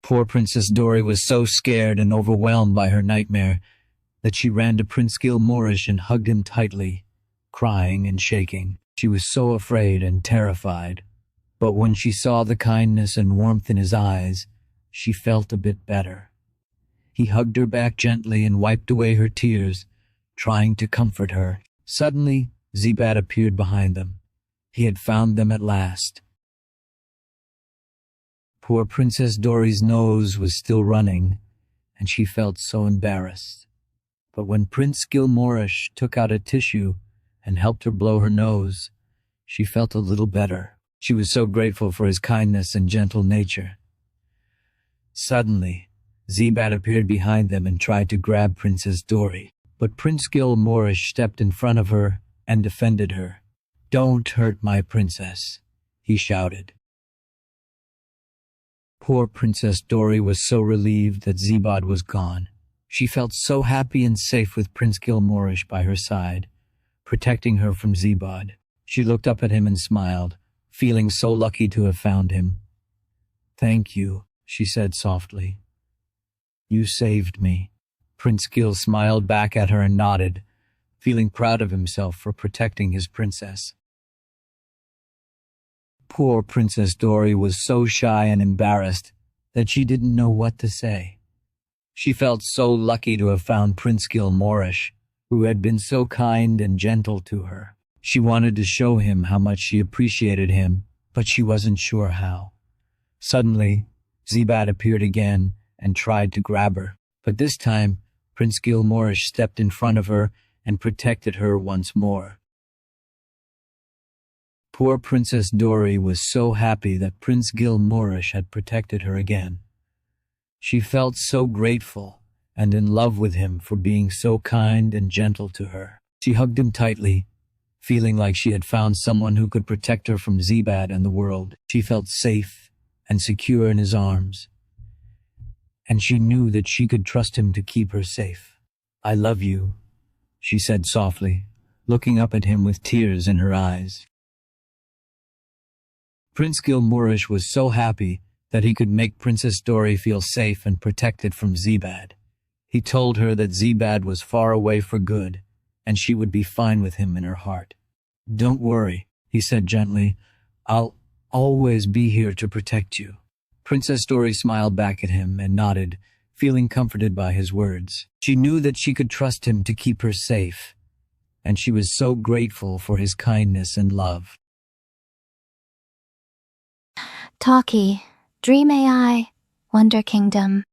Poor Princess Dory was so scared and overwhelmed by her nightmare that she ran to Prince Gill Moorish and hugged him tightly, crying and shaking. She was so afraid and terrified, but when she saw the kindness and warmth in his eyes, she felt a bit better. He hugged her back gently and wiped away her tears, trying to comfort her. Suddenly, Zebad appeared behind them. He had found them at last. Poor Princess Dory's nose was still running, and she felt so embarrassed. But when Prince Gill Moorish took out a tissue and helped her blow her nose, she felt a little better. She was so grateful for his kindness and gentle nature. Suddenly, Zebad appeared behind them and tried to grab Princess Dory, but Prince Gill Moorish stepped in front of her and defended her. "Don't hurt my princess," he shouted. Poor Princess Dory was so relieved that Zebad was gone. She felt so happy and safe with Prince Gill Moorish by her side, protecting her from Zebad. She looked up at him and smiled, feeling so lucky to have found him. "Thank you," she said softly. "You saved me." Prince Gill smiled back at her and nodded, feeling proud of himself for protecting his princess. Poor Princess Dory was so shy and embarrassed that she didn't know what to say. She felt so lucky to have found Prince Gill Moorish, who had been so kind and gentle to her. She wanted to show him how much she appreciated him, but she wasn't sure how. Suddenly, Zebad appeared again and tried to grab her, but this time Prince Gill Moorish stepped in front of her and protected her once more. Poor Princess Dory was so happy that Prince Gill Moorish had protected her again. She felt so grateful and in love with him for being so kind and gentle to her. She hugged him tightly, feeling like she had found someone who could protect her from Zebad and the world. She felt safe and secure in his arms, and she knew that she could trust him to keep her safe. "I love you," she said softly, looking up at him with tears in her eyes. Prince Gill Moorish was so happy that he could make Princess Dory feel safe and protected from Zebad. He told her that Zebad was far away for good, and she would be fine with him in her heart. "Don't worry," he said gently. "I'll always be here to protect you." Princess Dory smiled back at him and nodded, feeling comforted by his words. She knew that she could trust him to keep her safe, and she was so grateful for his kindness and love. Talkie, Dream AI, Wonder Kingdom.